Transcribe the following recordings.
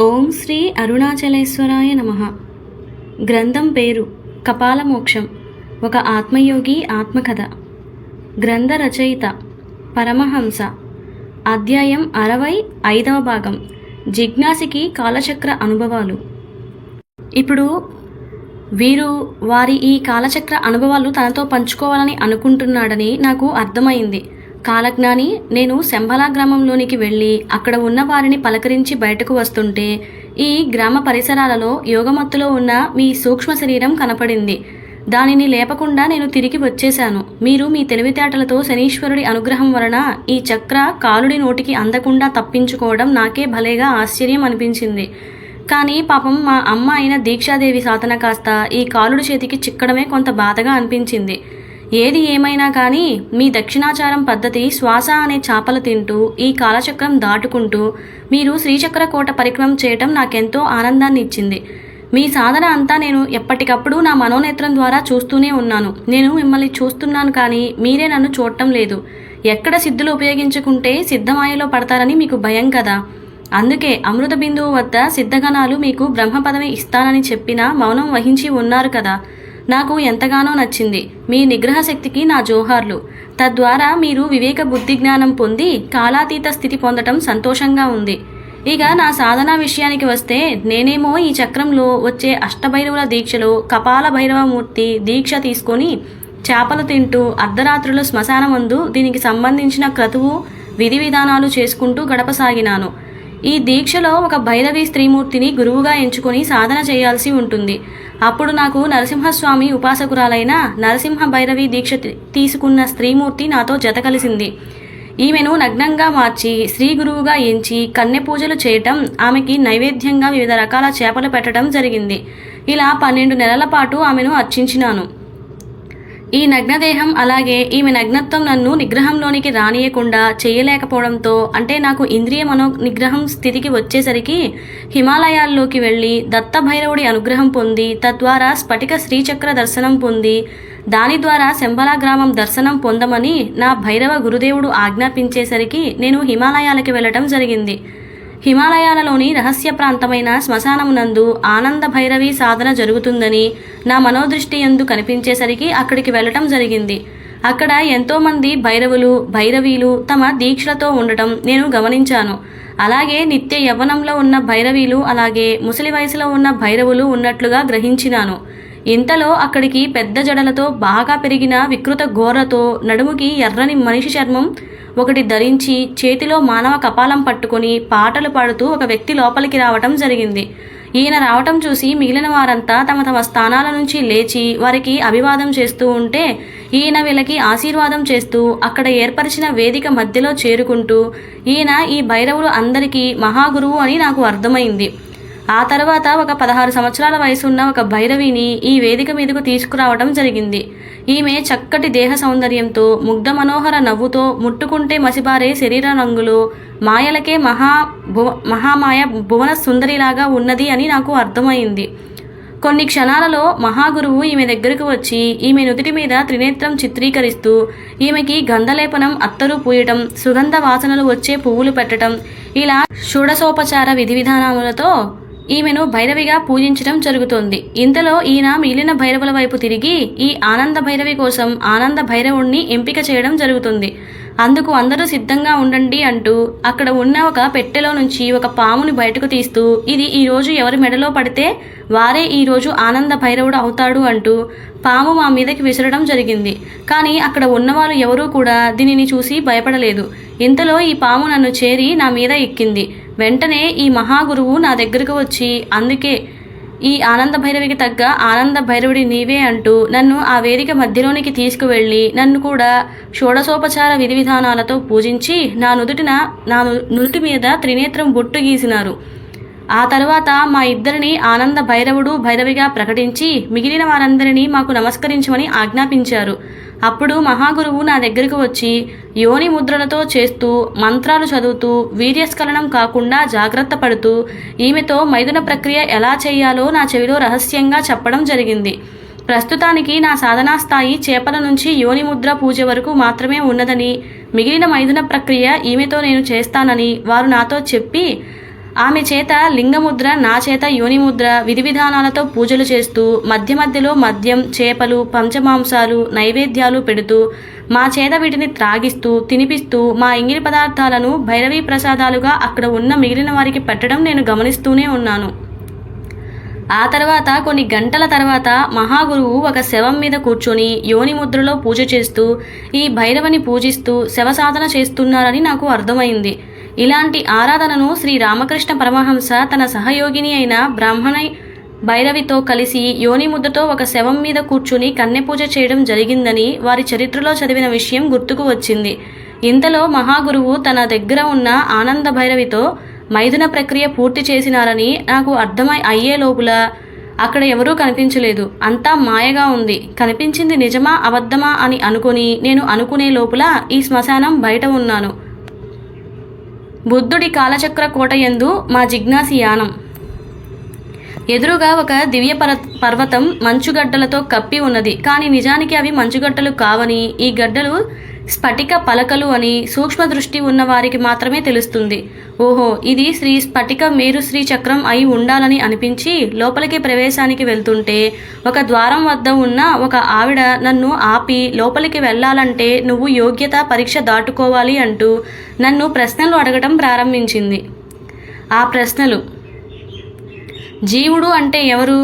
ఓం శ్రీ అరుణాచలేశ్వరాయ నమః. గ్రంథం పేరు కపాలమోక్షం. ఒక ఆత్మయోగి ఆత్మకథ. గ్రంథ రచయిత పరమహంస. అధ్యాయం 65వ భాగం. జిజ్ఞాసికి కాలచక్ర అనుభవాలు. ఇప్పుడు వీరు వారి ఈ కాలచక్ర అనుభవాలు తనతో పంచుకోవాలని అనుకుంటున్నాడని నాకు అర్థమైంది. కాలజ్ఞాని నేను శంభలా గ్రామంలోనికి వెళ్ళి అక్కడ ఉన్న వారిని పలకరించి బయటకు వస్తుంటే ఈ గ్రామ పరిసరాలలో యోగమత్తులో ఉన్న మీ సూక్ష్మ శరీరం కనపడింది. దానిని లేపకుండా నేను తిరిగి వచ్చేశాను. మీరు మీ తెలివితేటలతో శనీశ్వరుడి అనుగ్రహం వలన ఈ చక్ర కాలుడి నోటికి అందకుండా తప్పించుకోవడం నాకే భలేగా ఆశ్చర్యం అనిపించింది. కానీ పాపం మా అమ్మ అయిన దీక్షాదేవి సాధన కాస్త ఈ కాలుడి చేతికి చిక్కడమే కొంత బాధగా అనిపించింది. ఏది ఏమైనా కానీ మీ దక్షిణాచారం పద్ధతి శ్వాస అనే చాపలు తింటూ ఈ కాలచక్రం దాటుకుంటూ మీరు శ్రీచక్ర కోట పరిక్రమం చేయటం నాకెంతో ఆనందాన్ని ఇచ్చింది. మీ సాధన అంతా నేను ఎప్పటికప్పుడు నా మనోనేత్రం ద్వారా చూస్తూనే ఉన్నాను. నేను మిమ్మల్ని చూస్తున్నాను కానీ మీరే నన్ను చూడటం లేదు. ఎక్కడ సిద్ధులు ఉపయోగించుకుంటే సిద్ధమాయలో పడతారని మీకు భయం కదా. అందుకే అమృత బిందువు వద్ద సిద్ధగణాలు మీకు బ్రహ్మ పదవి ఇస్తానని చెప్పినా మౌనం వహించి ఉన్నారు కదా. నాకు ఎంతగానో నచ్చింది. మీ నిగ్రహ శక్తికి నా జోహార్లు. తద్వారా మీరు వివేక బుద్ధి జ్ఞానం పొంది కాలాతీత స్థితి పొందటం సంతోషంగా ఉంది. ఇక నా సాధనా విషయానికి వస్తే నేనేమో ఈ చక్రంలో వచ్చే అష్టభైరవుల దీక్షలో కపాల భైరవమూర్తి దీక్ష తీసుకొని చేపలు తింటూ అర్ధరాత్రులు శ్మశానమందు దీనికి సంబంధించిన క్రతువు విధి విధానాలు చేసుకుంటూ గడపసాగినాను. ఈ దీక్షలో ఒక భైరవి స్త్రీమూర్తిని గురువుగా ఎంచుకొని సాధన చేయాల్సి ఉంటుంది. అప్పుడు నాకు నరసింహస్వామి ఉపాసకురాలైన నరసింహ భైరవి దీక్ష తీసుకున్న స్త్రీమూర్తి నాతో జత కలిసింది. ఈమెను నగ్నంగా మార్చి శ్రీ గురువుగా ఎంచి కన్నె పూజలు చేయటం, ఆమెకి నైవేద్యంగా వివిధ రకాల చేపలు పెట్టడం జరిగింది. ఇలా 12 నెలల పాటు ఆమెను అర్చించినాను. ఈ నగ్నదేహం అలాగే ఈమె నగ్నత్వం నన్ను నిగ్రహంలోనికి రానియకుండా చేయలేకపోవడంతో, అంటే నాకు ఇంద్రియ మనో నిగ్రహం స్థితికి వచ్చేసరికి హిమాలయాల్లోకి వెళ్ళి దత్తభైరవుడి అనుగ్రహం పొంది తద్వారా స్ఫటిక శ్రీచక్ర దర్శనం పొంది దాని ద్వారా శంభలా గ్రామం దర్శనం పొందమని నా భైరవ గురుదేవుడు ఆజ్ఞాపించేసరికి నేను హిమాలయాలకి వెళ్ళటం జరిగింది. హిమాలయాలలోని రహస్య ప్రాంతమైన శ్మశానమునందు ఆనంద భైరవి సాధన జరుగుతుందని నా మనోదృష్టి యందు కనిపించేసరికి అక్కడికి వెళ్ళటం జరిగింది. అక్కడ ఎంతోమంది భైరవులు భైరవీలు తమ దీక్షలతో ఉండటం నేను గమనించాను. అలాగే నిత్య యవ్వనంలో ఉన్న భైరవీలు అలాగే ముసలి వయసులో ఉన్న భైరవులు ఉన్నట్లుగా గ్రహించినాను. ఇంతలో అక్కడికి పెద్ద జడలతో బాగా పెరిగిన వికృత గోర్రతో నడుముకి ఎర్రని మనిషి చర్మం ఒకటి ధరించి చేతిలో మానవ కపాలం పట్టుకొని పాటలు పాడుతూ ఒక వ్యక్తి లోపలికి రావటం జరిగింది. ఈయన రావటం చూసి మిగిలిన వారంతా తమ తమ స్థానాల నుంచి లేచి వారికి అభివాదం చేస్తూ ఉంటే ఈయన వీళ్ళకి ఆశీర్వాదం చేస్తూ అక్కడ ఏర్పరిచిన వేదిక మధ్యలో చేరుకుంటూ ఈయన ఈ భైరవులు అందరికీ మహాగురువు అని నాకు అర్థమైంది. ఆ తర్వాత ఒక 16 సంవత్సరాల వయసున్న ఒక భైరవిని ఈ వేదిక మీదకు తీసుకురావటం జరిగింది. ఈమె చక్కటి దేహ సౌందర్యంతో ముగ్ధ మనోహర నవ్వుతో ముట్టుకుంటే మసిబారే శరీర రంగులు మాయలకే మహామాయ భువన సుందరిలాగా ఉన్నది అని నాకు అర్థమైంది. కొన్ని క్షణాలలో మహాగురువు ఈమె దగ్గరకు వచ్చి ఈమె నుదుటి మీద త్రినేత్రం చిత్రీకరిస్తూ ఈమెకి గంధలేపనం అత్తరు పూయటం సుగంధ వాసనలు వచ్చే పువ్వులు పెట్టడం ఇలా షోడశోపచార విధి విధానములతో ఈమెను భైరవిగా పూజించడం జరుగుతోంది. ఇంతలో ఈయన మిగిలిన భైరవుల వైపు తిరిగి ఈ ఆనంద భైరవి కోసం ఆనంద భైరవుణ్ణి ఎంపిక చేయడం జరుగుతుంది. అందుకు అందరూ సిద్ధంగా ఉండండి అంటూ అక్కడ ఉన్న ఒక పెట్టెలో నుంచి ఒక పాముని బయటకు తీస్తూ ఇది ఈరోజు ఎవరి మెడలో పడితే వారే ఈరోజు ఆనంద భైరవుడు అవుతాడు అంటూ పాము మా మీదకి విసరడం జరిగింది. కానీ అక్కడ ఉన్నవాళ్ళు ఎవరూ కూడా దీనిని చూసి భయపడలేదు. ఇంతలో ఈ పాము నన్ను చేరి నా మీద ఎక్కింది. వెంటనే ఈ మహాగురువు నా దగ్గరకు వచ్చి అందుకే ఈ ఆనంద భైరవికి తగ్గ ఆనంద భైరవుడి నీవే అంటూ నన్ను ఆ వేదిక మధ్యలోనికి తీసుకువెళ్ళి నన్ను కూడా షోడశోపచార విధి విధానాలతో పూజించి నా నుదుటి మీద త్రినేత్రం బొట్టు గీసినారు. ఆ తర్వాత మా ఇద్దరిని ఆనంద భైరవుడు భైరవిగా ప్రకటించి మిగిలిన వారందరినీ మాకు నమస్కరించమని ఆజ్ఞాపించారు. అప్పుడు మహాగురువు నా దగ్గరకు వచ్చి యోని ముద్రలతో చేస్తూ మంత్రాలు చదువుతూ వీర్యస్ఖలనం కాకుండా జాగ్రత్త పడుతూ ఈమెతో మైథున ప్రక్రియ ఎలా చేయాలో నా చెవిలో రహస్యంగా చెప్పడం జరిగింది. ప్రస్తుతానికి నా సాధనా స్థాయి చేపల నుంచి యోని ముద్ర పూజ వరకు మాత్రమే ఉన్నదని మిగిలిన మైథున ప్రక్రియ ఈమెతో నేను చేస్తానని వారు నాతో చెప్పి ఆమె చేత లింగముద్ర, నా చేత యోనిముద్ర విధి విధానాలతో పూజలు చేస్తూ మధ్య మధ్యలో మద్యం, చేపలు, పంచమాంసాలు, నైవేద్యాలు పెడుతూ మా చేత వీటిని త్రాగిస్తూ తినిపిస్తూ మా ఇంగిలి పదార్థాలను భైరవీ ప్రసాదాలుగా అక్కడ ఉన్న మిగిలిన వారికి పెట్టడం నేను గమనిస్తూనే ఉన్నాను. ఆ తర్వాత కొన్ని గంటల తర్వాత మహాగురువు ఒక శవం మీద కూర్చొని యోని ముద్రలో పూజ చేస్తూ ఈ భైరవని పూజిస్తూ శవసాధన చేస్తున్నారని నాకు అర్థమైంది. ఇలాంటి ఆరాధనను శ్రీ రామకృష్ణ పరమహంస తన సహయోగిని అయిన బ్రాహ్మణై భైరవితో కలిసి యోని ముద్రతో ఒక శవం మీద కూర్చుని కన్నెపూజ చేయడం జరిగిందని వారి చరిత్రలో చదివిన విషయం గుర్తుకు వచ్చింది. ఇంతలో మహాగురువు తన దగ్గర ఉన్న ఆనంద భైరవితో మైథున ప్రక్రియ పూర్తి చేసినారని నాకు అయ్యే లోపల అక్కడ ఎవరూ కనిపించలేదు. అంతా మాయగా ఉంది. కనిపించింది నిజమా అబద్ధమా అని అనుకుని నేను అనుకునే లోపల ఈ శ్మశానం బయట ఉన్నాను. బుద్ధుడి కాలచక్ర కోట యందు మా జిజ్ఞాసి యానం. ఎదురుగా ఒక దివ్య పర్వతం మంచుగడ్డలతో కప్పి ఉన్నది. కానీ నిజానికి అవి మంచుగడ్డలు కావని, ఈ గడ్డలు స్ఫటిక పలకలు అని సూక్ష్మ దృష్టి ఉన్న వారికి మాత్రమే తెలుస్తుంది. ఓహో, ఇది శ్రీ స్ఫటిక మేరు శ్రీ చక్రం అయి ఉండాలని అనిపించి లోపలికి ప్రవేశానికి వెళ్తుంటే ఒక ద్వారం వద్ద ఉన్న ఒక ఆవిడ నన్ను ఆపి లోపలికి వెళ్ళాలంటే నువ్వు యోగ్యత పరీక్ష దాటుకోవాలి అంటూ నన్ను ప్రశ్నలు అడగటం ప్రారంభించింది. ఆ ప్రశ్నలు: జీవుడు అంటే ఎవరు?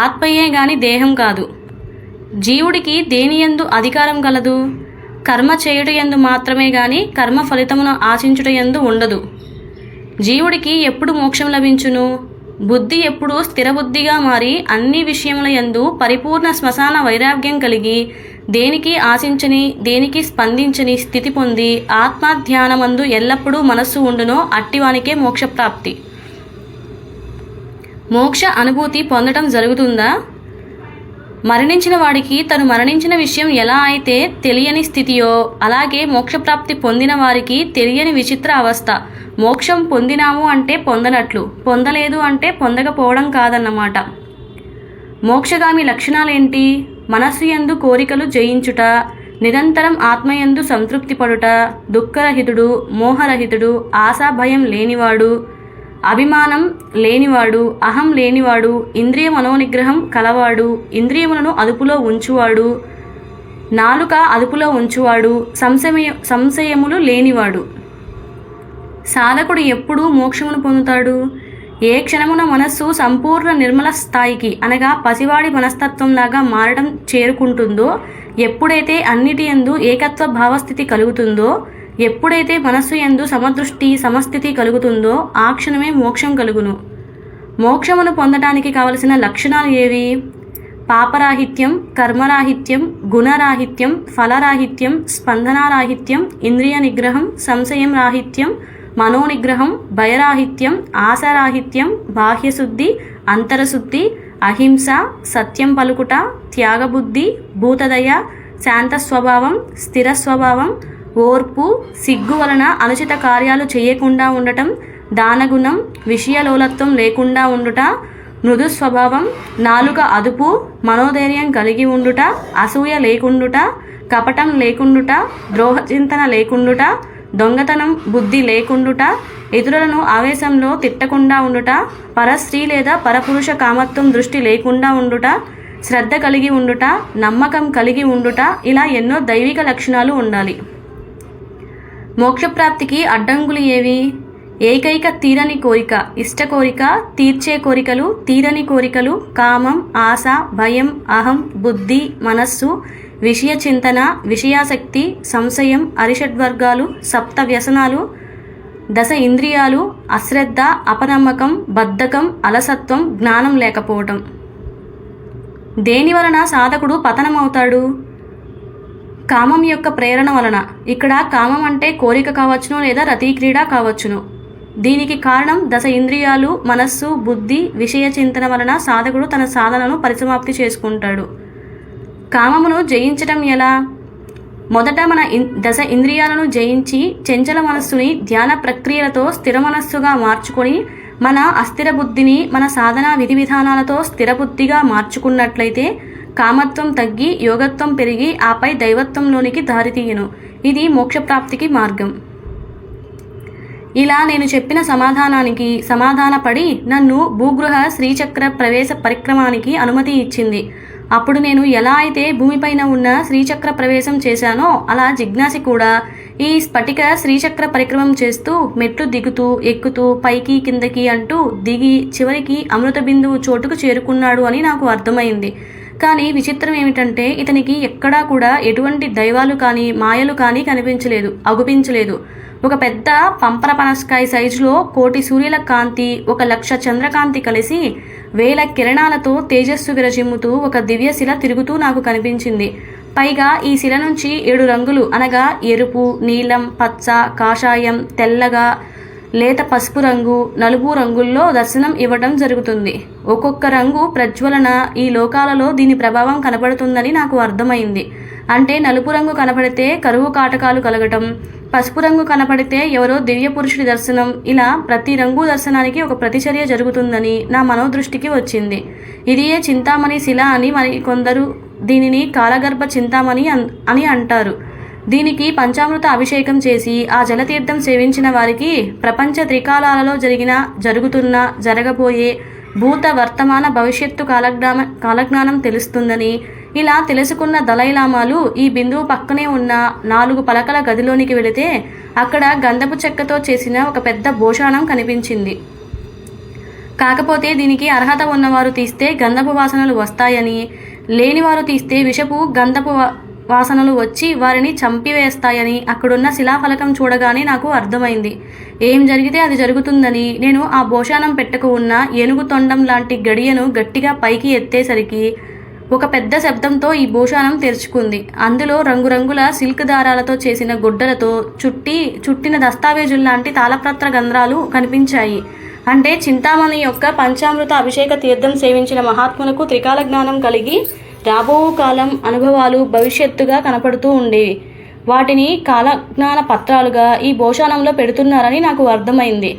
ఆత్మయే గాని దేహం కాదు. జీవుడికి దేనియందు అధికారం కలదు? కర్మ చేయుట యందు మాత్రమే గాని కర్మ ఫలితమును ఆశించుట యందు ఉండదు. జీవుడికి ఎప్పుడు మోక్షం లభించును? బుద్ధి ఎప్పుడు స్థిరబుద్ధిగా మారి అన్ని విషయముల యందు పరిపూర్ణ శ్మశాన వైరాగ్యం కలిగి దేనికి ఆశించని దేనికి స్పందించని స్థితి పొంది ఆత్మధ్యానమందు ఎల్లప్పుడూ మనస్సు ఉండునో అట్టివానికే మోక్షప్రాప్తి. మోక్ష అనుభూతి పొందటం జరుగుతుందా? మరణించిన వాడికి తను మరణించిన విషయం ఎలా అయితే తెలియని స్థితియో అలాగే మోక్షప్రాప్తి పొందిన వారికి తెలియని విచిత్ర అవస్థ. మోక్షం పొందినాము అంటే పొందనట్లు, పొందలేదు అంటే పొందకపోవడం కాదన్నమాట. మోక్షగామి లక్షణాలేంటి? మనస్సు యందు కోరికలు జయించుట, నిరంతరం ఆత్మయందు సంతృప్తి పడుట, దుఃఖరహితుడు, మోహరహితుడు, ఆశా భయం లేనివాడు, అభిమానం లేనివాడు, అహం లేనివాడు, ఇంద్రియ మనోనిగ్రహం కలవాడు, ఇంద్రియములను అదుపులో ఉంచువాడు, నాలుక అదుపులో ఉంచువాడు, సంశయములు లేనివాడు. సాధకుడు ఎప్పుడు మోక్షమును పొందుతాడు? ఏ క్షణమున మనస్సు సంపూర్ణ నిర్మల స్థాయికి అనగా పసివాడి మనస్తత్వంలాగా మారడం చేరుకుంటుందో, ఎప్పుడైతే అన్నిటి యందు ఏకత్వ భావస్థితి కలుగుతుందో, ఎప్పుడైతే మనస్సు యందు సమదృష్టి సమస్థితి కలుగుతుందో ఆ క్షణమే మోక్షం కలుగును. మోక్షమును పొందటానికి కావలసిన లక్షణాలు ఏవి? పాపరాహిత్యం, కర్మరాహిత్యం, గుణరాహిత్యం, ఫలరాహిత్యం, స్పందనారాహిత్యం, ఇంద్రియ నిగ్రహం, సంశయం రాహిత్యం, మనోనిగ్రహం, భయరాహిత్యం, ఆశారాహిత్యం, బాహ్యశుద్ధి, అంతరశుద్ధి, అహింస, సత్యం పలుకుట, త్యాగబుద్ధి, భూతదయ, శాంత స్వభావం, స్థిర స్వభావం, ఓర్పు, సిగ్గు వలన అనుచిత కార్యాలు చేయకుండా ఉండటం, దానగుణం, విషయలోలత్వం లేకుండా ఉండుట, మృదు స్వభావం, నాలుక అదుపు, మనోధైర్యం కలిగి ఉండుట, అసూయ లేకుండుట, కపటం లేకుండుట, ద్రోహచింతన లేకుండుట, దొంగతనం బుద్ధి లేకుండుట, ఇతరులను ఆవేశంలో తిట్టకుండా ఉండుట, పరస్త్రీ లేదా పరపురుష కామత్వం దృష్టి లేకుండా ఉండుట, శ్రద్ధ కలిగి ఉండుట, నమ్మకం కలిగి ఉండుట, ఇలా ఎన్నో దైవిక లక్షణాలు ఉండాలి. మోక్షప్రాప్తికి అడ్డంకులు ఏవి? ఏకైక తీరని కోరిక, ఇష్ట కోరిక, తీర్చే కోరికలు, తీరని కోరికలు, కామం, ఆశ, భయం, అహం, బుద్ధి, మనస్సు, విషయ చింతన, విషయాసక్తి, సంశయం, అరిషడ్వర్గాలు, సప్త వ్యసనాలు, దశ ఇంద్రియాలు, అశ్రద్ధ, అపనమ్మకం, బద్ధకం, అలసత్వం, జ్ఞానం లేకపోవటం. దేని వలన సాధకుడు పతనమవుతాడు? కామం యొక్క ప్రేరణ వలన. ఇక్కడ కామం అంటే కోరిక కావచ్చును లేదా రతిక్రీడ కావచ్చును. దీనికి కారణం దశ ఇంద్రియాలు, మనస్సు, బుద్ధి, విషయ చింతన వలన సాధకుడు తన సాధనను పరిసమాప్తి చేసుకుంటాడు. కామమును జయించటం ఎలా? మొదట మన దశ ఇంద్రియాలను జయించి చంచల మనస్సుని ధ్యాన ప్రక్రియలతో స్థిర మనస్సుగా మార్చుకొని మన అస్థిర బుద్ధిని మన సాధనా విధి విధానాలతో స్థిరబుద్ధిగా మార్చుకున్నట్లయితే కామత్వం తగ్గి యోగత్వం పెరిగి ఆపై దైవత్వంలోనికి దారితీయను. ఇది మోక్షప్రాప్తికి మార్గం. ఇలా నేను చెప్పిన సమాధానానికి సమాధానపడి నన్ను భూగృహ శ్రీచక్ర ప్రవేశ పరిక్రమానికి అనుమతి ఇచ్చింది. అప్పుడు నేను ఎలా అయితే భూమిపైన ఉన్న శ్రీచక్ర ప్రవేశం చేశానో అలా జిజ్ఞాసి కూడా ఈ స్ఫటిక శ్రీచక్ర పరిక్రమం చేస్తూ మెట్లు దిగుతూ ఎక్కుతూ పైకి కిందకి అంటూ దిగి చివరికి అమృత బిందువు చోటుకు చేరుకున్నాడు అని నాకు అర్థమైంది. కానీ విచిత్రం ఏమిటంటే ఇతనికి ఎక్కడా కూడా ఎటువంటి దైవాలు కానీ మాయలు కానీ అగుపించలేదు. ఒక పెద్ద పంపర పనసకాయ సైజులో 1,000,000 సూర్యుల కాంతి 1,00,000 చంద్రకాంతి కలిసి 1,000 కిరణాలతో తేజస్సు విరజిమ్ముతూ ఒక దివ్య శిల తిరుగుతూ నాకు కనిపించింది. పైగా ఈ శిల నుంచి 7 రంగులు అనగా ఎరుపు, నీలం, పచ్చ, కాషాయం, తెల్లగా, లేత పసుపు రంగు, నలుపు రంగుల్లో దర్శనం ఇవ్వడం జరుగుతుంది. ఒక్కొక్క రంగు ప్రజ్వలన ఈ లోకాలలో దీని ప్రభావం కనబడుతుందని నాకు అర్థమైంది. అంటే నలుపు రంగు కనపడితే కరువు కాటకాలు కలగటం, పసుపు రంగు కనపడితే ఎవరో దివ్య పురుషుడి దర్శనం, ఇలా ప్రతి రంగు దర్శనానికి ఒక ప్రతిచర్య జరుగుతుందని నా మనోదృష్టికి వచ్చింది. ఇదియే చింతామణి శిల అని మరి కొందరు దీనిని కాలగర్భ చింతామణి అని అంటారు. దీనికి పంచామృత అభిషేకం చేసి ఆ జలతీర్థం సేవించిన వారికి ప్రపంచ త్రికాలాలలో జరుగుతున్న జరగబోయే భూత వర్తమాన భవిష్యత్తు కాలజ్ఞానం తెలుస్తుందని, ఇలా తెలుసుకున్న దలైలామాలు ఈ బిందువు పక్కనే ఉన్న 4 పలకల గదిలోనికి వెళితే అక్కడ గంధపు చెక్కతో చేసిన ఒక పెద్ద భోషాణం కనిపించింది. కాకపోతే దీనికి అర్హత ఉన్నవారు తీస్తే గంధపు వాసనలు వస్తాయని, లేనివారు తీస్తే విషపు గంధపు వాసనలు వచ్చి వారిని చంపివేస్తాయని అక్కడున్న శిలాఫలకం చూడగానే నాకు అర్థమైంది. ఏం జరిగితే అది జరుగుతుందని నేను ఆ భోషాణం పెట్టకు ఉన్న ఏనుగు తొండం లాంటి గడియను గట్టిగా పైకి ఎత్తేసరికి ఒక పెద్ద శబ్దంతో ఈ భోషాణం తెరుచుకుంది. అందులో రంగురంగుల సిల్క్ దారాలతో చేసిన గుడ్డలతో చుట్టిన దస్తావేజుల్లాంటి తాళపత్ర గంధ్రాలు కనిపించాయి. అంటే చింతామణి యొక్క పంచామృత అభిషేక తీర్థం సేవించిన మహాత్ములకు త్రికాల జ్ఞానం కలిగి రాబో కాలం అనుభవాలు భవిష్యత్తుగా కనపడుతూ ఉండేవి. వాటిని కాలజ్ఞాన పత్రాలుగా ఈ భోషాణంలో పెడుతున్నారని నాకు అర్థమైంది.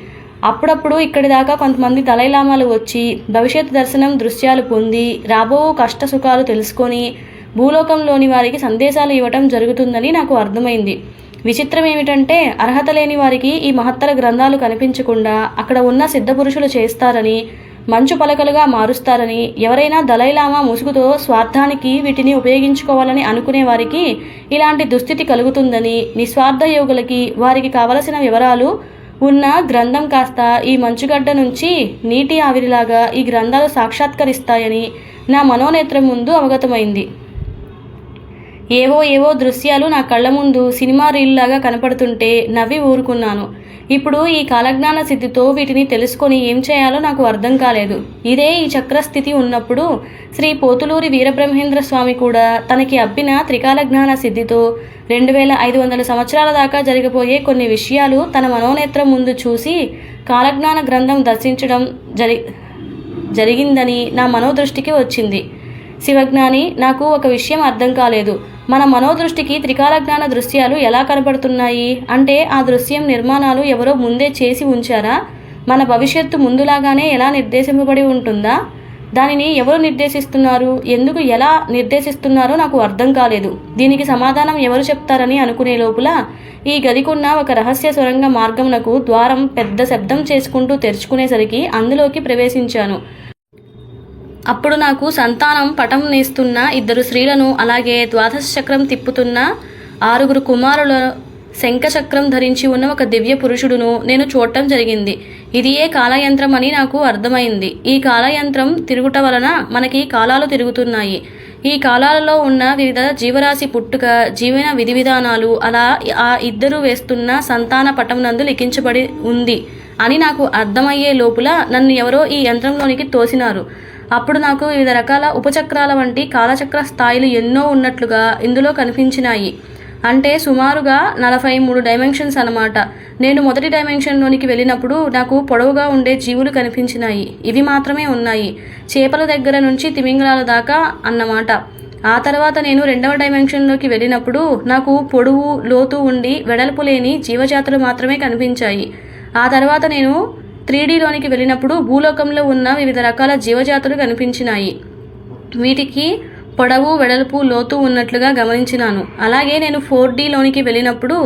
అప్పుడప్పుడు ఇక్కడి దాకా కొంతమంది దలైలామాలు వచ్చి భవిష్యత్తు దర్శనం దృశ్యాలు పొంది రాబో కష్ట సుఖాలు తెలుసుకొని భూలోకంలోని వారికి సందేశాలు ఇవ్వటం జరుగుతుందని నాకు అర్థమైంది. విచిత్రం ఏమిటంటే అర్హత లేని వారికి ఈ మహత్తర గ్రంథాలు కనిపించకుండా అక్కడ ఉన్న సిద్ధపురుషులు చేస్తారని, మంచు పలకలుగా మారుస్తారని, ఎవరైనా దలైలామా ముసుగుతో స్వార్థానికి వీటిని ఉపయోగించుకోవాలని అనుకునే వారికి ఇలాంటి దుస్థితి కలుగుతుందని, నిస్వార్థ యోగులకి వారికి కావలసిన వివరాలు ఉన్న గ్రంథం కాస్త ఈ మంచుగడ్డ నుంచి నీటి ఆవిరిలాగా ఈ గ్రంథాలు సాక్షాత్కరిస్తాయని నా మనోనేత్రం ముందు అవగతమైంది. ఏవో దృశ్యాలు నా కళ్ళ ముందు సినిమా రీల్లాగా కనపడుతుంటే నవ్వి ఊరుకున్నాను. ఇప్పుడు ఈ కాలజ్ఞాన సిద్ధితో వీటిని తెలుసుకొని ఏం చేయాలో నాకు అర్థం కాలేదు. ఇదే ఈ చక్రస్థితి ఉన్నప్పుడు శ్రీ పోతులూరి వీరబ్రహ్మేంద్ర స్వామి కూడా తనకి అబ్బిన త్రికాలజ్ఞాన సిద్ధితో 2500 సంవత్సరాల దాకా జరగబోయే కొన్ని విషయాలు తన మనోనేత్రం ముందు చూసి కాలజ్ఞాన గ్రంథం దర్శించడం జరిగిందని నా మనోదృష్టికి వచ్చింది. శివజ్ఞాని, నాకు ఒక విషయం అర్థం కాలేదు. మన మనోదృష్టికి త్రికాలజ్ఞాన దృశ్యాలు ఎలా కనపడుతున్నాయి? అంటే ఆ దృశ్యం నిర్మాణాలు ఎవరో ముందే చేసి ఉంచారా? మన భవిష్యత్తు ముందులాగానే ఎలా నిర్దేశింపబడి ఉంటుందా? దానిని ఎవరు నిర్దేశిస్తున్నారు, ఎందుకు ఎలా నిర్దేశిస్తున్నారో నాకు అర్థం కాలేదు. దీనికి సమాధానం ఎవరు చెప్తారని అనుకునే లోపల ఈ గదికున్న ఒక రహస్య సొరంగ మార్గమునకు ద్వారం పెద్ద శబ్దం చేసుకుంటూ తెరుచుకునేసరికి అందులోకి ప్రవేశించాను. అప్పుడు నాకు సంతానం పటం నేస్తున్న 2 స్త్రీలను, అలాగే ద్వాదశ చక్రం తిప్పుతున్న 6 కుమారుల శంఖచక్రం ధరించి ఉన్న ఒక దివ్య పురుషుడును నేను చూడటం జరిగింది. ఇది ఏ కాలయంత్రం అని నాకు అర్థమైంది. ఈ కాలయంత్రం తిరుగుట వలన మనకి కాలాలు తిరుగుతున్నాయి. ఈ కాలాలలో ఉన్న వివిధ జీవరాశి పుట్టుక, జీవన విధి విధానాలు అలా ఆ 2 వేస్తున్న సంతాన పటం నందు లిఖించబడి ఉంది అని నాకు అర్థమయ్యే లోపల నన్ను ఎవరో ఈ యంత్రంలోనికి తోసినారు. అప్పుడు నాకు వివిధ రకాల ఉపచక్రాల వంటి కాలచక్ర స్థాయిలు ఎన్నో ఉన్నట్లుగా ఇందులో కనిపించినాయి. అంటే సుమారుగా 43 డైమెన్షన్స్ అన్నమాట. నేను మొదటి డైమెన్షన్లోనికి వెళ్ళినప్పుడు నాకు పొడవుగా ఉండే జీవులు కనిపించినాయి. ఇవి మాత్రమే ఉన్నాయి, చేపల దగ్గర నుంచి తిమింగలాల దాకా అన్నమాట. ఆ తర్వాత నేను 2వ డైమెన్షన్లోకి వెళ్ళినప్పుడు నాకు పొడవు, లోతు ఉండి వెడల్పు లేని జీవజాతులు మాత్రమే కనిపించాయి. ఆ తర్వాత నేను 3Dలోనికి వెళ్ళినప్పుడు భూలోకంలో ఉన్న వివిధ రకాల జీవజాతులు కనిపించినాయి. వీటికి పొడవు, వెడల్పు, లోతు ఉన్నట్లుగా గమనించినాను. అలాగే నేను 4Dలోనికి వెళ్ళినప్పుడు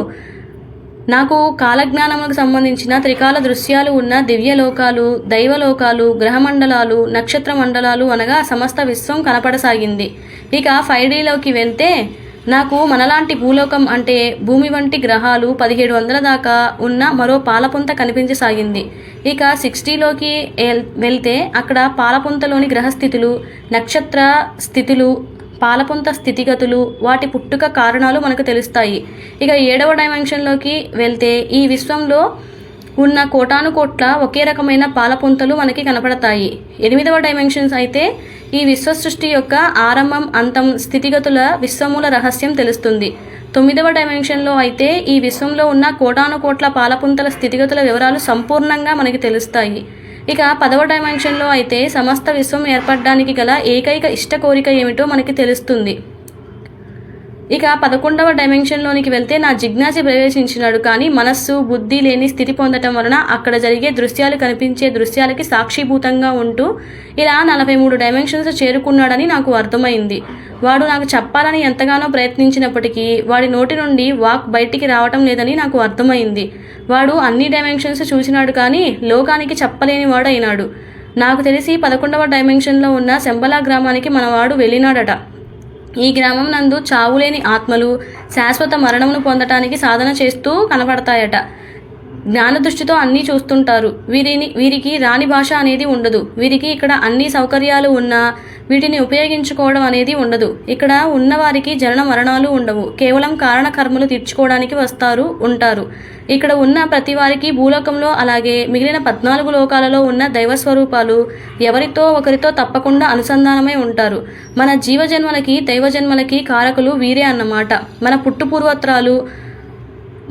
నాకు కాలజ్ఞానములకు సంబంధించిన త్రికాల దృశ్యాలు ఉన్న దివ్యలోకాలు, దైవలోకాలు, గ్రహమండలాలు, నక్షత్ర మండలాలు అనగా సమస్త విశ్వం కనపడసాగింది. ఇక 5Dలోకి వెళ్తే నాకు మనలాంటి భూలోకం అంటే భూమి వంటి గ్రహాలు 1700 దాకా ఉన్న మరో పాలపుంత కనిపించసాగింది. ఇక 6Dలోకి వెళ్తే అక్కడ పాలపుంతలోని గ్రహస్థితులు, నక్షత్ర స్థితులు, పాలపుంత స్థితిగతులు, వాటి పుట్టుక కారణాలు మనకు తెలుస్తాయి. ఇక 7వ డైమెన్షన్లోకి వెళ్తే ఈ విశ్వంలో ఉన్న కోటాను కోట్ల ఒకే రకమైన పాలపుంతలు మనకి కనపడతాయి. 8వ డైమెన్షన్స్ అయితే ఈ విశ్వ సృష్టి యొక్క ఆరంభం, అంతం, స్థితిగతుల విశ్వమూల రహస్యం తెలుస్తుంది. 9వ డైమెన్షన్లో అయితే ఈ విశ్వంలో ఉన్న కోటాను కోట్ల పాలపుంతల స్థితిగతుల వివరాలు సంపూర్ణంగా మనకి తెలుస్తాయి. ఇక 10వ డైమెన్షన్లో అయితే సమస్త విశ్వం ఏర్పడడానికి గల ఏకైక ఇష్ట కోరిక ఏమిటో మనకి తెలుస్తుంది. ఇక 11వ డైమెన్షన్లోనికి వెళ్తే నా జిజ్ఞాసి ప్రవేశించినాడు, కానీ మనస్సు, బుద్ధి లేని స్థితి పొందటం వలన అక్కడ జరిగే దృశ్యాలు కనిపించే దృశ్యాలకి సాక్షిభూతంగా ఉంటూ ఇలా 43 డైమెన్షన్స్ చేరుకున్నాడని నాకు అర్థమైంది. వాడు నాకు చెప్పాలని ఎంతగానో ప్రయత్నించినప్పటికీ వాడి నోటి నుండి వాక్ బయటికి రావటం లేదని నాకు అర్థమైంది. వాడు అన్ని డైమెన్షన్స్ చూసినాడు, కానీ లోకానికి చెప్పలేని వాడు అయినాడు. నాకు తెలిసి 11వ డైమెన్షన్లో ఉన్న శంబలా గ్రామానికి మనవాడు వెళ్ళినాడట. ఈ గ్రామం నందు చావులేని ఆత్మలు శాశ్వత మరణమును పొందటానికి సాధన చేస్తూ కనపడతాయట. జ్ఞాన దృష్టితో అన్నీ చూస్తుంటారు. వీరికి రాని భాష అనేది ఉండదు. వీరికి ఇక్కడ అన్ని సౌకర్యాలు ఉన్నా వీటిని ఉపయోగించుకోవడం అనేది ఉండదు. ఇక్కడ ఉన్నవారికి జనన మరణాలు ఉండవు. కేవలం కారణ కర్మలు తీర్చుకోవడానికి ఉంటారు. ఇక్కడ ఉన్న ప్రతి వారికి భూలోకంలో అలాగే మిగిలిన 14 లోకాలలో ఉన్న దైవస్వరూపాలు ఎవరితో ఒకరితో తప్పకుండా అనుసంధానమై ఉంటారు. మన జీవజన్మలకి దైవజన్మలకి కారకులు వీరే అన్నమాట. మన పుట్టుపూర్వత్రాలు,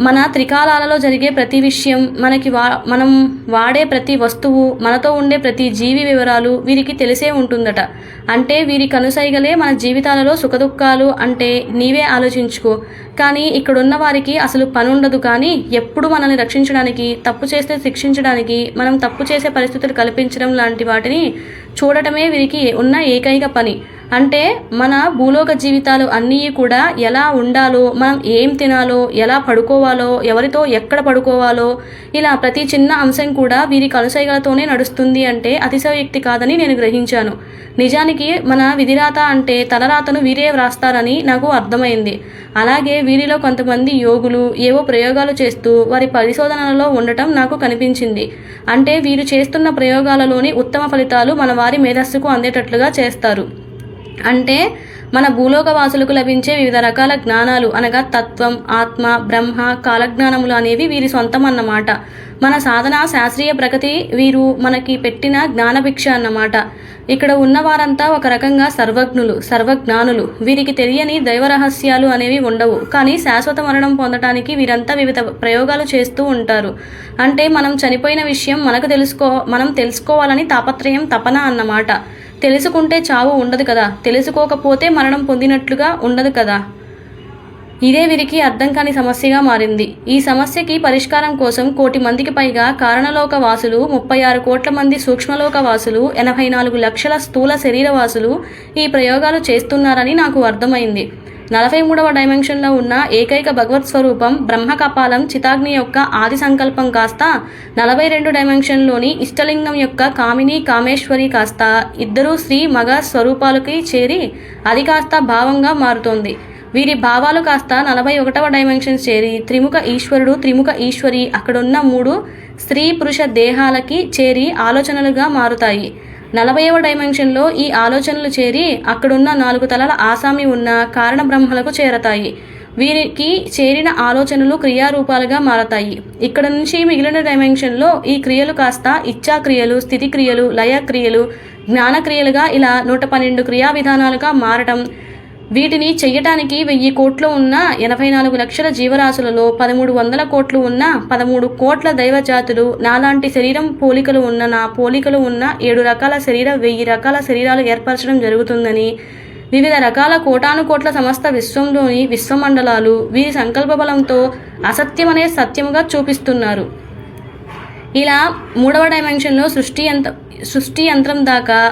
మన త్రికాలాలలో జరిగే ప్రతి విషయం, మనం వాడే ప్రతి వస్తువు, మనతో ఉండే ప్రతి జీవి వివరాలు వీరికి తెలిసే ఉంటుందట. అంటే వీరి కనుసైగలే మన జీవితాలలో సుఖదుఖాలు అంటే నీవే ఆలోచించుకో. కానీ ఇక్కడున్న వారికి అసలు పని ఉండదు. కానీ ఎప్పుడు మనల్ని రక్షించడానికి, తప్పు చేస్తే శిక్షించడానికి, మనం తప్పు చేసే పరిస్థితులు కల్పించడం లాంటి వాటిని చూడటమే వీరికి ఉన్న ఏకైక పని. అంటే మన భూలోక జీవితాలు అన్నీ కూడా ఎలా ఉండాలో, మనం ఏం తినాలో, ఎలా పడుకోవాలో, ఎవరితో ఎక్కడ పడుకోవాలో, ఇలా ప్రతి చిన్న అంశం కూడా వీరి కనుసైగలతోనే నడుస్తుంది అంటే అతిశయోక్తి కాదని నేను గ్రహించాను. నిజానికి మన విధిరాత అంటే తలరాతను వీరే వ్రాస్తారని నాకు అర్థమైంది. అలాగే వీరిలో కొంతమంది యోగులు ఏవో ప్రయోగాలు చేస్తూ వారి పరిశోధనలలో ఉండటం నాకు కనిపించింది. అంటే వీరు చేస్తున్న ప్రయోగాలలోని ఉత్తమ ఫలితాలు మన వారి మేధస్సుకు అందేటట్లుగా చేస్తారు. అంటే మన భూలోక వాసులకు లభించే వివిధ రకాల జ్ఞానాలు అనగా తత్వం, ఆత్మ, బ్రహ్మ, కాలజ్ఞానములు అనేవి వీరి సొంతం అన్నమాట. మన సాధన శాస్త్రీయ ప్రగతి వీరు మనకి పెట్టిన జ్ఞానభిక్ష అన్నమాట. ఇక్కడ ఉన్న వారంతా ఒక రకంగా సర్వజ్ఞులు, సర్వజ్ఞానులు. వీరికి తెలియని దైవ రహస్యాలు అనేవి ఉండవు. కానీ శాశ్వత మరణం పొందటానికి వీరంతా వివిధ ప్రయోగాలు చేస్తూ ఉంటారు. అంటే మనం చనిపోయిన విషయం మనం తెలుసుకోవాలని తాపత్రయం, తపన అన్నమాట. తెలుసుకుంటే చావు ఉండదు కదా, తెలుసుకోకపోతే మరణం పొందినట్లుగా ఉండదు కదా. ఇదే వీరికి అర్థం కాని సమస్యగా మారింది. ఈ సమస్యకి పరిష్కారం కోసం 1 కోటి మందికి పైగా కారణలోక వాసులు, 36 కోట్ల మంది సూక్ష్మలోక వాసులు, 84 లక్షల స్థూల శరీరవాసులు ఈ ప్రయోగాలు చేస్తున్నారని నాకు అర్థమైంది. 43వ డైమెన్షన్లో ఉన్న ఏకైక భగవత్ స్వరూపం బ్రహ్మకపాలం చితాగ్ని యొక్క ఆది సంకల్పం కాస్త 42 డైమెన్షన్లోని ఇష్టలింగం యొక్క కామిని, కామేశ్వరి కాస్త ఇద్దరు స్త్రీ మగ స్వరూపాలకి చేరి అది కాస్త భావంగా మారుతోంది. వీరి భావాలు కాస్త 41వ డైమెన్షన్ చేరి త్రిముఖ ఈశ్వరుడు, త్రిముఖ ఈశ్వరి అక్కడున్న 3 స్త్రీ పురుష దేహాలకి చేరి ఆలోచనలుగా మారుతాయి. 40వ డైమెన్షన్లో ఈ ఆలోచనలు చేరి అక్కడున్న 4 తలల ఆసామి ఉన్న కారణ బ్రహ్మలకు చేరతాయి. వీరికి చేరిన ఆలోచనలు క్రియారూపాలుగా మారతాయి. ఇక్కడ నుంచి మిగిలిన డైమెన్షన్లో ఈ క్రియలు కాస్త ఇచ్ఛాక్రియలు, స్థితి క్రియలు, లయ క్రియలు, జ్ఞానక్రియలుగా ఇలా 112 క్రియా విధానాలుగా మారటం. వీటిని చెయ్యటానికి 1000 కోట్లు ఉన్న 84 లక్షల జీవరాశులలో 1300 కోట్లు ఉన్న 13 కోట్ల దైవజాతులు, నాలాంటి శరీరం పోలికలు ఉన్న, నా పోలికలు ఉన్న 7 రకాల 1000 రకాల శరీరాలు ఏర్పరచడం జరుగుతుందని, వివిధ రకాల కోటాను కోట్ల సమస్త విశ్వంలోని విశ్వమండలాలు వీరి సంకల్ప బలంతో అసత్యమనే సత్యముగా చూపిస్తున్నారు. ఇలా 3వ డైమెన్షన్లో సృష్టి యంత్రం దాకా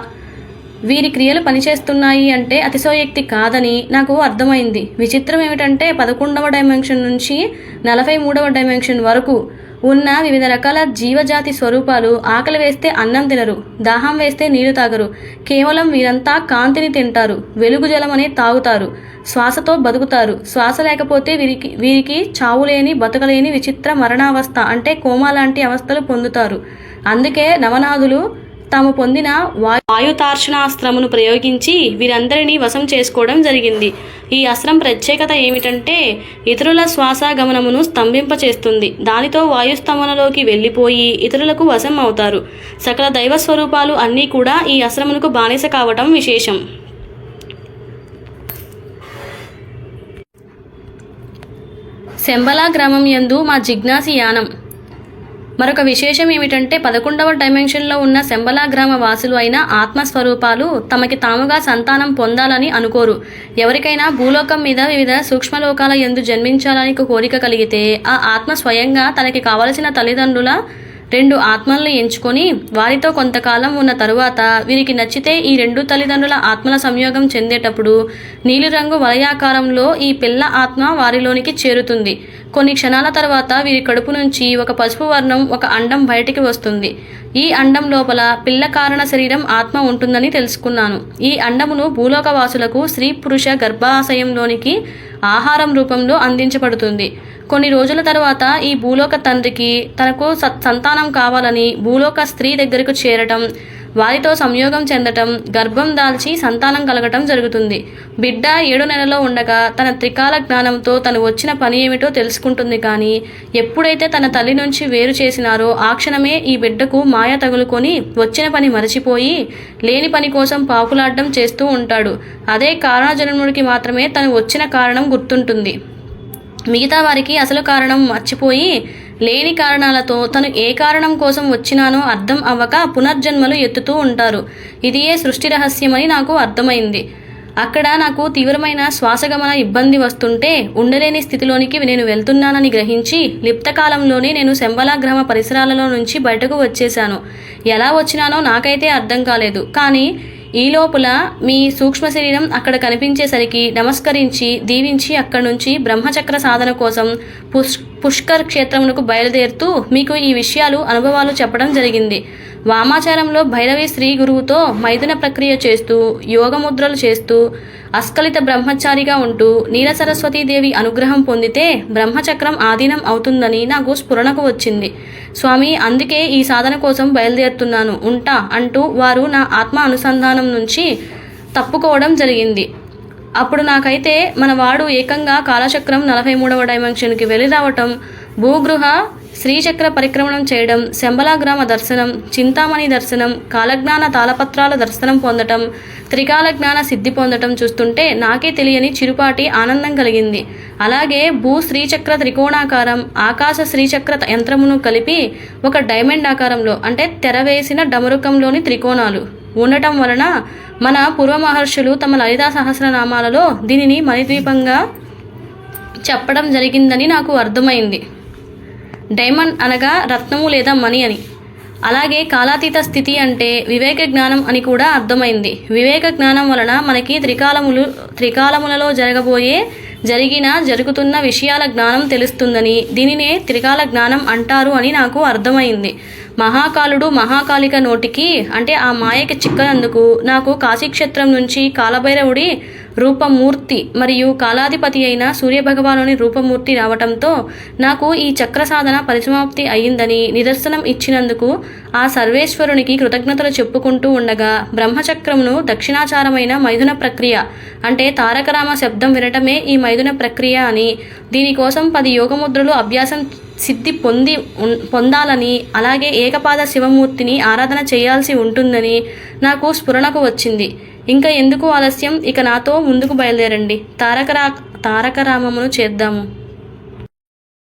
వీరి క్రియలు పనిచేస్తున్నాయి అంటే అతిశయోక్తి కాదని నాకు అర్థమైంది. విచిత్రం ఏమిటంటే 11వ డైమెన్షన్ నుంచి 43వ డైమెన్షన్ వరకు ఉన్న వివిధ రకాల జీవజాతి స్వరూపాలు ఆకలి వేస్తే అన్నం తినరు, దాహం వేస్తే నీరు తాగరు. కేవలం వీరంతా కాంతిని తింటారు, వెలుగు జలమని తాగుతారు, శ్వాసతో బతుకుతారు. శ్వాస లేకపోతే వీరికి చావులేని బతకలేని విచిత్ర మరణావస్థ అంటే కోమా లాంటి అవస్థలు పొందుతారు. అందుకే నవనాథులు తాము పొందిన వాయుతార్షణాస్త్రమును ప్రయోగించి వీరందరినీ వశం చేసుకోవడం జరిగింది. ఈ అస్త్రం ప్రత్యేకత ఏమిటంటే ఇతరుల శ్వాస గమనమును స్తంభింపచేస్తుంది. దానితో వాయుస్తంభనలోకి వెళ్ళిపోయి ఇతరులకు వశం అవుతారు. సకల దైవ స్వరూపాలు అన్నీ కూడా ఈ అస్త్రమునకు బానిస కావటం విశేషం. శంబలా గ్రామం యందు మా జిజ్ఞాసి యానం. మరొక విశేషం ఏమిటంటే 11వ డైమెన్షన్లో ఉన్న శంబలా గ్రామ వాసులు అయిన ఆత్మస్వరూపాలు తమకి తాముగా సంతానం పొందాలని అనుకోరు. ఎవరికైనా భూలోకం మీద వివిధ సూక్ష్మలోకాల యందు జన్మించాలని కోరిక కలిగితే ఆ ఆత్మ స్వయంగా తనకి కావలసిన తల్లిదండ్రుల 2 ఆత్మలను ఎంచుకొని వారితో కొంతకాలం ఉన్న తరువాత వీరికి నచ్చితే ఈ 2 తల్లిదండ్రుల ఆత్మల సంయోగం చెందేటప్పుడు నీలిరంగు వలయాకారంలో ఈ పిల్ల ఆత్మ వారిలోనికి చేరుతుంది. కొన్ని క్షణాల తర్వాత వీరి కడుపు నుంచి ఒక పసుపు వర్ణం ఒక అండం బయటికి వస్తుంది. ఈ అండం లోపల పిల్ల కారణ శరీరం ఆత్మ ఉంటుందని తెలుసుకున్నాను. ఈ అండమును భూలోకవాసులకు స్త్రీ పురుష గర్భాశయంలోనికి ఆహారం రూపంలో అందించబడుతుంది. కొన్ని రోజుల తర్వాత ఈ భూలోక తండ్రికి తనకు సంతానం కావాలని భూలోక స్త్రీ దగ్గరకు చేరటం, వారితో సంయోగం చెందటం, గర్భం దాల్చి సంతానం కలగటం జరుగుతుంది. బిడ్డ 7 నెలలో ఉండగా తన త్రికాల జ్ఞానంతో తను వచ్చిన పని ఏమిటో తెలుసుకుంటుంది. కానీ ఎప్పుడైతే తన తల్లి నుంచి వేరు చేసినారో ఆ క్షణమే ఈ బిడ్డకు మాయ తగులుకొని వచ్చిన పని మరచిపోయి లేని పని కోసం పాకులాడడం చేస్తూ ఉంటాడు. అదే కారణజన్ముడికి మాత్రమే తను వచ్చిన కారణం గుర్తుంటుంది. మిగతా వారికి అసలు కారణం మర్చిపోయి లేని కారణాలతో తను ఏ కారణం కోసం వచ్చినానో అర్థం అవ్వక పునర్జన్మలు ఎత్తుతూ ఉంటారు. ఇదియే సృష్టి రహస్యమని నాకు అర్థమైంది. అక్కడ నాకు తీవ్రమైన శ్వాసగమన ఇబ్బంది వస్తుంటే ఉండలేని స్థితిలోనికి నేను వెళ్తున్నానని గ్రహించి లిప్తకాలంలోనే నేను శంబలా గ్రామ పరిసరాలలో నుంచి బయటకు వచ్చేశాను. ఎలా వచ్చినానో నాకైతే అర్థం కాలేదు. కానీ ఈ లోపల మీ సూక్ష్మ శరీరం అక్కడ కనిపించేసరికి నమస్కరించి దీవించి అక్కడి నుంచి బ్రహ్మచక్ర సాధన కోసం పుష్కర్ క్షేత్రమునకు బయలుదేరుతూ మీకు ఈ విషయాలు అనుభవాలు చెప్పడం జరిగింది. వామాచారంలో భైరవి స్త్రీ గురువుతో మైథున ప్రక్రియ చేస్తూ యోగముద్రలు చేస్తూ అస్కలిత బ్రహ్మచారిగా ఉంటూ నీల సరస్వతీదేవి అనుగ్రహం పొందితే బ్రహ్మచక్రం ఆధీనం అవుతుందని నాకు స్ఫురణకు వచ్చింది. స్వామి, అందుకే ఈ సాధన కోసం బయలుదేరుతున్నాను, ఉంటా అంటూ వారు నా ఆత్మ అనుసంధానం నుంచి తప్పుకోవడం జరిగింది. అప్పుడు నాకైతే మనవాడు ఏకంగా కాలచక్రం 43వ డైమెన్షన్కి వెళ్ళి రావటం, భూగృహ శ్రీచక్ర పరిక్రమణం చేయడం, శంబలా గ్రామ దర్శనం, చింతామణి దర్శనం, కాలజ్ఞాన తాళపత్రాల దర్శనం పొందటం, త్రికాల జ్ఞాన సిద్ధి పొందటం చూస్తుంటే నాకే తెలియని చిరుపాటి ఆనందం కలిగింది. అలాగే భూ శ్రీచక్ర త్రికోణాకారం, ఆకాశ శ్రీచక్ర యంత్రమును కలిపి ఒక డైమండ్ ఆకారంలో అంటే తెరవేసిన డమరుకంలోని త్రికోణాలు ఉండటం వలన మన పూర్వ మహర్షులు తమ లలితా సహస్రనామాలలో దీనిని మణిద్వీపంగా చెప్పడం జరిగిందని నాకు అర్థమైంది. డైమండ్ అనగా రత్నము లేదా మణి అని. అలాగే కాలాతీత స్థితి అంటే వివేక జ్ఞానం అని కూడా అర్థమైంది. వివేక జ్ఞానం వలన మనకి త్రికాలములలో జరుగుతున్న విషయాల జ్ఞానం తెలుస్తుందని, దీనినే త్రికాల జ్ఞానం అంటారు అని నాకు అర్థమైంది. మహాకాలుడు మహాకాళిక నోటికి అంటే ఆ మాయకి చిక్కనందుకు నాకు కాశీక్షేత్రం నుంచి కాలభైరవుడి రూపమూర్తి మరియు కాలాధిపతి అయిన సూర్యభగవానుని రూపమూర్తి రావటంతో నాకు ఈ చక్ర సాధన పరిసమాప్తి అయ్యిందని నిదర్శనం ఇచ్చినందుకు ఆ సర్వేశ్వరునికి కృతజ్ఞతలు చెప్పుకుంటూ ఉండగా బ్రహ్మచక్రమును దక్షిణాచారమైన మైథున ప్రక్రియ అంటే తారకరామ శబ్దం వినటమే ఈ మైథున ప్రక్రియ అని, దీనికోసం 10 యోగముద్రలు అభ్యాసం సిద్ధి పొందాలని, అలాగే ఏకపాద శివమూర్తిని ఆరాధన చేయాల్సి ఉంటుందని నాకు స్ఫురణకు వచ్చింది. ఇంకా ఎందుకు ఆలస్యం, ఇక నాతో ముందుకు బయలుదేరండి, తారకరామమును చేద్దాము.